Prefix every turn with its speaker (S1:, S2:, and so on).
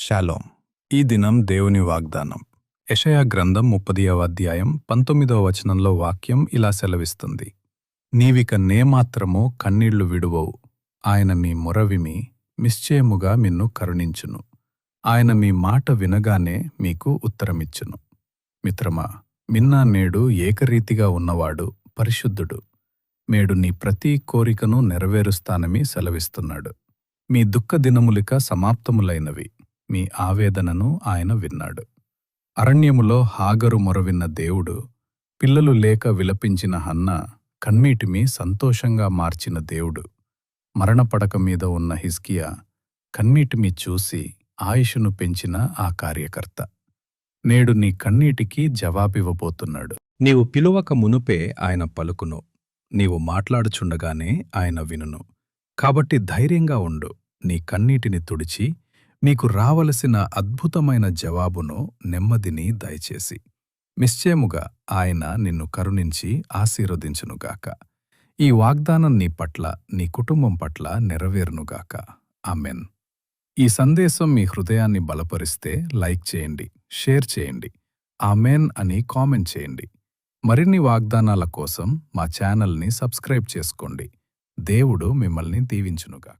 S1: Shalom. ఈ దినం దేవుని వాగ్దానం. యెషయా గ్రంథం 30వ అధ్యాయం 19వ వచనంలో వాక్యం ఇలా సెలవిస్తుంది. నీవిక నేమాత్రము కన్నీళ్లు విడువవు. ఆయన మీ మొర విని నిశ్చయముగా మిన్ను కరుణించును. ఆయన మీ మాట వినగానే మీకు ఉత్తరమిచ్చును. మిత్రమా, మిన్నా నేడు ఏకరీతిగా ఉన్నవాడు పరిశుద్ధుడు. మేడు నీ ప్రతి కోరికను నెరవేరుస్తానని సెలవిస్తున్నాడు. మీ దుఃఖ దినములిక సమాప్తములైనవి. మీ ఆవేదనను ఆయన విన్నాడు. అరణ్యములో హాగరు మొరవిన్న దేవుడు, పిల్లలు లేక విలపించిన హన్న కన్నీటిమి సంతోషంగా మార్చిన దేవుడు, మరణపడక మీద ఉన్న హిజ్కియా కన్నీటిమి చూసి ఆయుషును పెంచిన ఆ కార్యకర్త నేడు నీ కన్నీటికి జవాబివ్వబోతున్నాడు.
S2: నీవు పిలువక మునుపే ఆయన పలుకును, నీవు మాట్లాడుచుండగానే ఆయన వినును. కాబట్టి ధైర్యంగా ఉండు, నీ కన్నీటిని తుడిచి నీకు రావలసిన అద్భుతమైన జవాబును నెమ్మదిని దయచేసి నిశ్చయముగా ఆయన నిన్ను కరుణించి ఆశీర్వదించునుగాక. ఈ వాగ్దానం నీ పట్ల, నీ కుటుంబం పట్ల నెరవేరునుగాక. ఆమెన్. ఈ సందేశం మీ హృదయాన్ని బలపరిస్తే లైక్ చేయండి, షేర్ చేయండి, ఆమెన్ అని కామెంట్ చేయండి. మరిన్ని వాగ్దానాల కోసం మా ఛానల్ని సబ్స్క్రైబ్ చేసుకోండి. దేవుడు మిమ్మల్ని దీవించునుగాక.